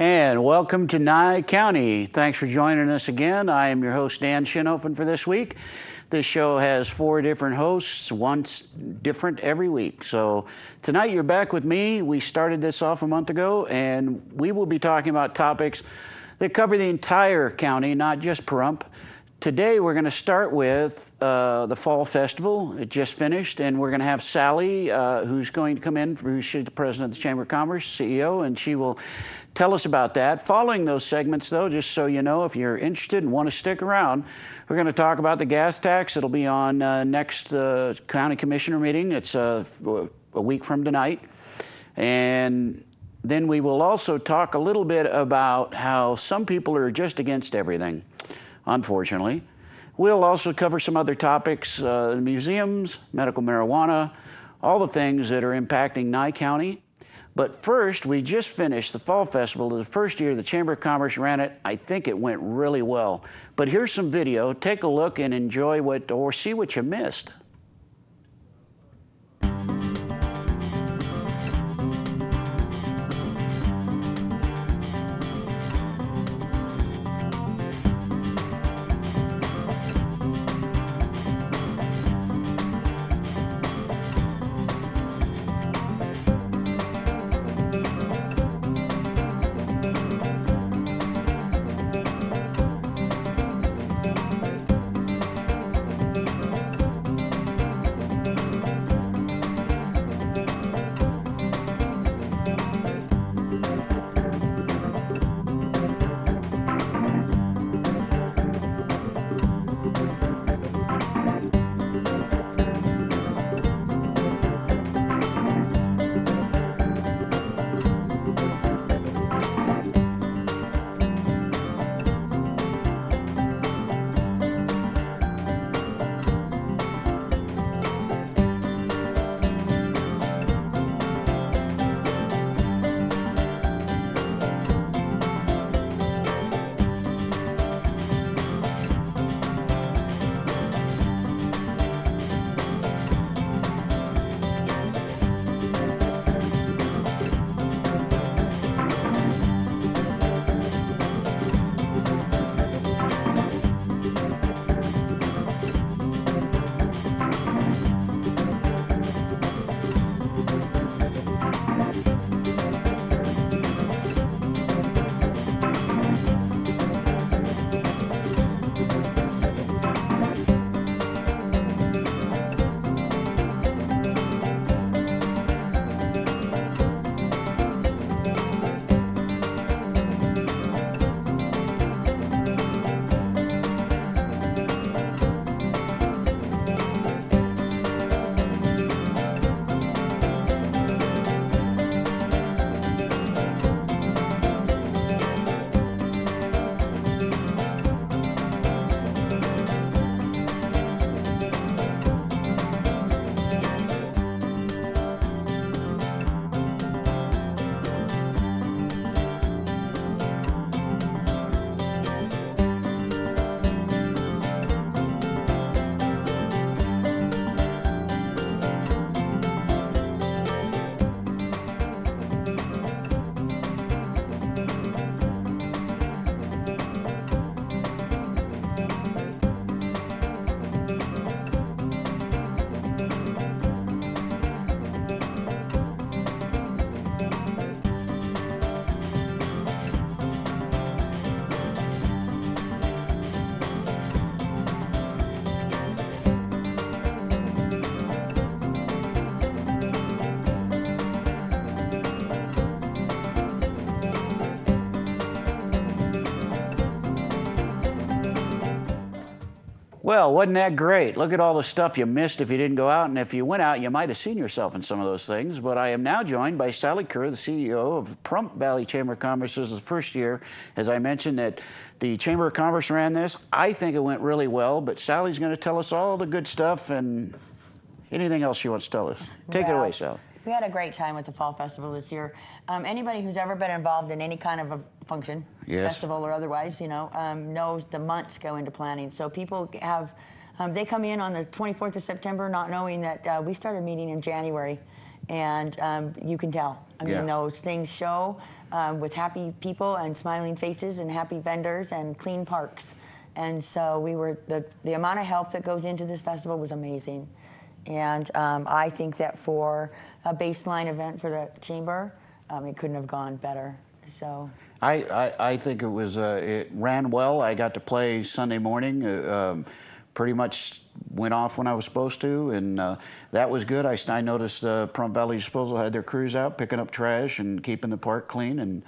And welcome to Nye County. Thanks for joining us again. I am your host, Dan Schinhofen, for this week. This show has 4 different hosts, once different every week. So tonight you're back with me. We started this off a month ago, and we will be talking about topics that cover the entire county, not just Pahrump. Today we're going to start with the Fall Festival. It just finished, and we're going to have Salli, who's going to come in, she's the president of the Chamber of Commerce, CEO, and she will tell us about that. Following those segments, though, just so you know, if you're interested and want to stick around, we're going to talk about the gas tax. It'll be on next county commissioner meeting. It's a week from tonight. And then we will also talk a little bit about how some people are just against everything, unfortunately. We'll also cover some other topics, museums, medical marijuana, all the things that are impacting Nye County. But first, we just finished the Fall Festival. The first year the Chamber of Commerce ran it. I think it went really well. But here's some video. Take a look and enjoy or see what you missed. Well, wasn't that great? Look at all the stuff you missed if you didn't go out, and if you went out, you might have seen yourself in some of those things. But I am now joined by Salli Kerr, the CEO of Pahrump Valley Chamber of Commerce. This is the first year, as I mentioned, that the Chamber of Commerce ran this. I think it went really well, but Salli's going to tell us all the good stuff and anything else she wants to tell us. Take it away, Salli. We had a great time with the Fall Festival this year. Anybody who's ever been involved in any kind of a function, festival or otherwise, you know, knows the months go into planning. So people have, they come in on the 24th of September not knowing that we started meeting in January and you can tell. I mean, Yeah. those things show with happy people and smiling faces and happy vendors and clean parks. And so we were, the amount of help that goes into this festival was amazing. And I think that for a baseline event for the chamber, it couldn't have gone better. So I think it was it ran well. I got to play Sunday morning. Pretty much went off when I was supposed to, and that was good. I noticed Pahrump Valley Disposal had their crews out picking up trash and keeping the park clean, and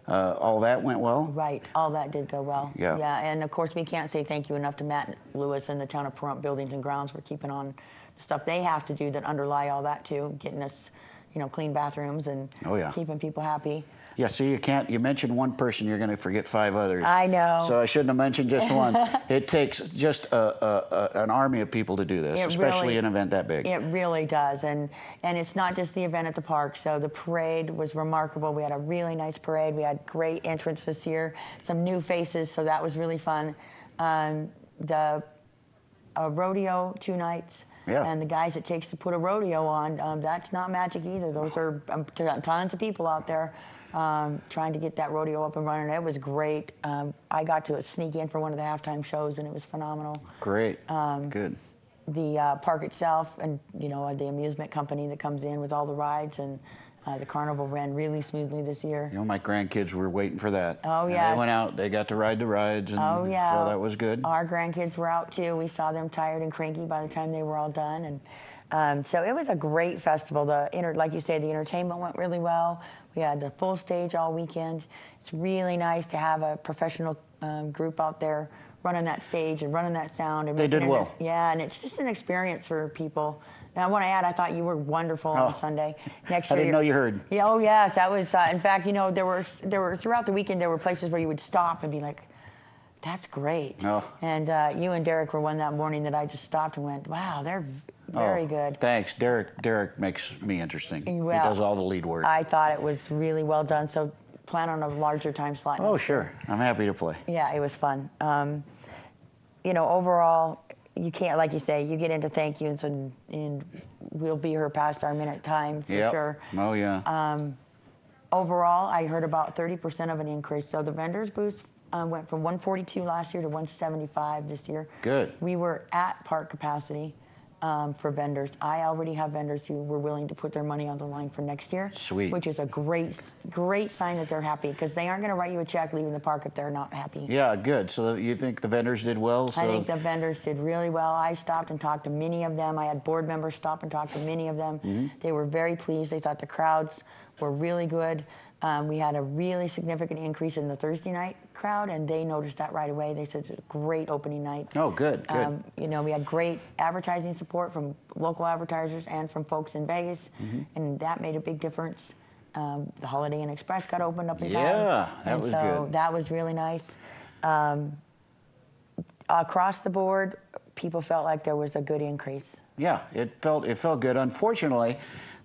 all that went well. Right, all that did go well. Yeah. Yeah, and of course we can't say thank you enough to Matt Lewis and the town of Pahrump Buildings and Grounds for keeping on the stuff they have to do that underlie all that too, getting us, you know, clean bathrooms and Oh, yeah. keeping people happy. Yeah, see, you mention one person, you're going to forget 5 others. I know. So I shouldn't have mentioned just one. It takes just an army of people to do this, especially an event that big. It really does, and it's not just the event at the park. So the parade was remarkable. We had a really nice parade. We had great entrance this year, some new faces, so that was really fun. The rodeo 2 nights. Yeah. And the guys it takes to put a rodeo on, that's not magic either. Those are tons of people out there trying to get that rodeo up and running. It was great. I got to sneak in for one of the halftime shows, and it was phenomenal. Great. Good. The park itself, and you know, the amusement company that comes in with all the rides, and the carnival ran really smoothly this year. You know, my grandkids were waiting for that. Oh, And yes. they went out, they got to ride the rides, and Oh yeah. so that was good. Our grandkids were out too. We saw them tired and cranky by the time they were all done, and so it was a great festival. Like you say, the entertainment went really well. We had a full stage all weekend. It's really nice to have a professional group out there running that stage and running that sound. And They did making well. Yeah, and it's just an experience for people. And I want to add, I thought you were wonderful on Sunday. Next I year, didn't know you heard. Yeah, oh yes, that was. In fact, you know, there were throughout the weekend there were places where you would stop and be like, "That's great." Oh. And you and Derek were one that morning that I just stopped and went, "Wow, they're very good." Thanks. Derek makes me interesting. Well, he does all the lead work. I thought it was really well done. So plan on a larger time slot. Oh, sure. I'm happy to play. Yeah, it was fun. You know, overall, you can't, like you say, you get into thank yous, and we'll be here past our minute time for Yep. sure. Oh, yeah. Overall, I heard about 30% of an increase. So the vendors booth went from 142 last year to 175 this year. Good. We were at park capacity for vendors. I already have vendors who were willing to put their money on the line for next year. Sweet. Which is a great sign that they're happy, because they aren't going to write you a check leaving the park if they're not happy. Yeah, good. So you think the vendors did well? So I think the vendors did really well. I stopped and talked to many of them. I had board members stop and talk to many of them. Mm-hmm. They were very pleased. They thought the crowds were really good. We had a really significant increase in the Thursday night crowd, and they noticed that right away. They said it was a great opening night. Oh, good, good. You know, we had great advertising support from local advertisers and from folks in Vegas, Mm-hmm. and that made a big difference. The Holiday Inn Express got opened up in town. Yeah, that and was so good. that was really nice. Across the board, people felt like there was a good increase. Yeah, it felt good. Unfortunately,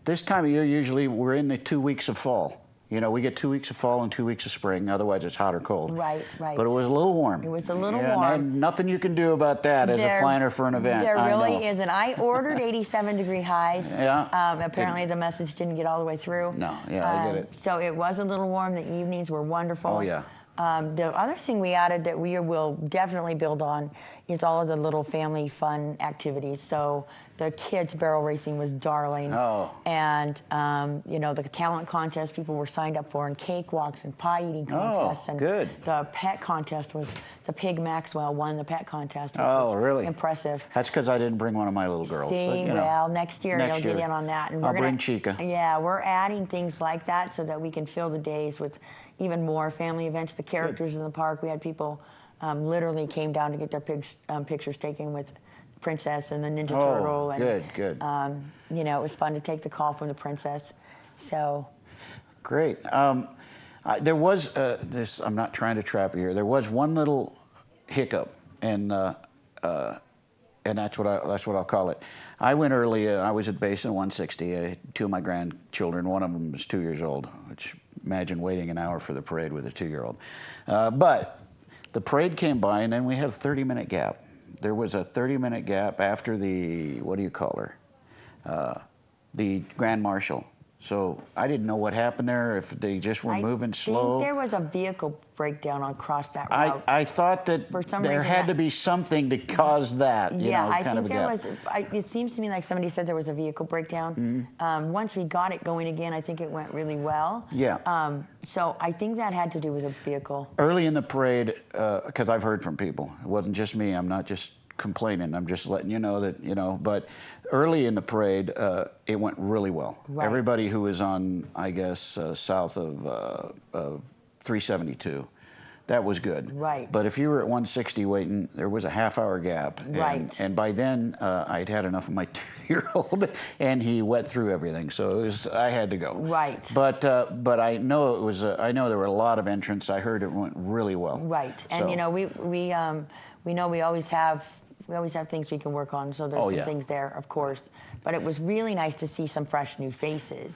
this time of year, usually we're in the 2 weeks of fall. You know, we get 2 weeks of fall and 2 weeks of spring. Otherwise, it's hot or cold. Right, right. But it was a little warm. It was a little Yeah, warm. and nothing you can do about that as a planner for an event. There I really know. isn't. I ordered 87-degree highs. Yeah. Apparently the message didn't get all the way through. No, yeah, I get it. So it was a little warm. The evenings were wonderful. Oh, yeah. The other thing we added that we will definitely build on is all of the little family fun activities. So the kids barrel racing was darling. Oh. And, you know, the talent contest people were signed up for, and cakewalks and pie eating contests. And good. the pet contest was, the pig Maxwell won the pet contest. Which Oh, was really? impressive. That's because I didn't bring one of my little girls. See, but, you know, well, next year next you'll year. get in on that. And I'll we're bring gonna, Chica. Yeah, we're adding things like that so that we can fill the days with even more family events. The characters in the park, we had people literally came down to get their pictures taken with Princess and the Ninja Turtle. And, good. You know, it was fun to take the call from the princess. So. Great. There was this. I'm not trying to trap you here. There was one little hiccup, and that's what I'll call it. I went early. I was at base in 160. I had 2 of my grandchildren. One of them was 2 years old. Which, imagine waiting an hour for the parade with a 2-year-old. But the parade came by, and then we had a 30-minute gap. There was a 30-minute gap after the, what do you call her? the Grand Marshal. So I didn't know what happened there, if they just were moving slow. I think there was a vehicle breakdown across that route. I thought that For some there reason had to be something to cause that, you know, I kind of think a there gap. was. It seems to me like somebody said there was a vehicle breakdown. Once we got it going again, I think it went really well. Yeah. So I think that had to do with a vehicle. Early in the parade, because I've heard from people, it wasn't just me, I'm not just complaining, I'm just letting you know that, you know, but early in the parade, it went really well. Right. Everybody who was on, I guess, south of 372, that was good. Right. But if you were at 160 waiting, there was a half-hour gap. Right. And by then, I'd had enough of my 2-year-old, and he wet through everything. So I had to go. Right. But I know it was. I know there were a lot of entrants. I heard it went really well. Right. And So- you know, we know we always have things we can work on. So there's some things there, of course. But it was really nice to see some fresh new faces.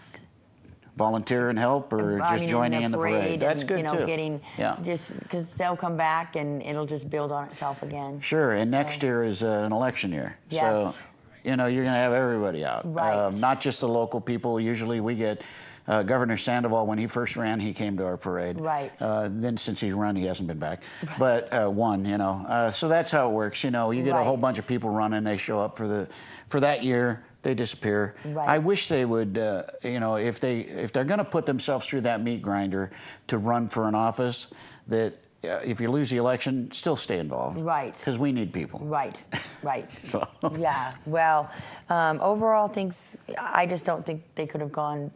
Volunteer and help, or I just mean, joining in the parade. That's and, good you know, too. Getting just because they'll come back and it'll just build on itself again. Sure, and next year is an election year. Yes. So, you know, you're going to have everybody out. Right. Not just the local people. Usually we get Governor Sandoval, when he first ran, he came to our parade. Right. Then since he's run, he hasn't been back. But won, you know. So that's how it works. You know, you get a whole bunch of people running. They show up for that year. They disappear. Right. I wish they would, you know, if they're going to put themselves through that meat grinder to run for an office, that if you lose the election, still stay involved. Right. Because we need people. Right. Right. So. Yeah. Well, overall, I just don't think they could have gone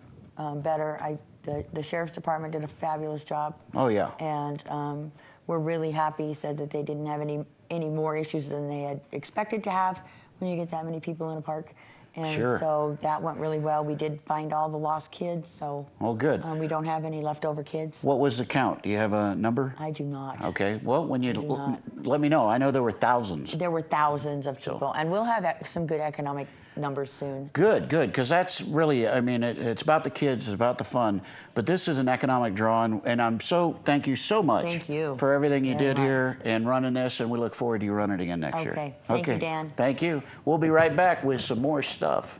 better. The sheriff's department did a fabulous job. Oh yeah. And we're really happy. Said that they didn't have any more issues than they had expected to have when you get that many people in a park. And Sure. so that went really well. We did find all the lost kids, so Oh, good. we don't have any leftover kids. What was the count? Do you have a number? I do not. Okay. Well, when you not. let me know. I know there were thousands. There were thousands of people, and we'll have some good economic numbers soon. Good, because that's really, I mean, it's about the kids, it's about the fun, but this is an economic draw, and thank you so much Thank you for everything you very did much. here and running this, and we look forward to you running it again next year. Okay. Thank you, Dan. Thank you. We'll be right back with some more stuff.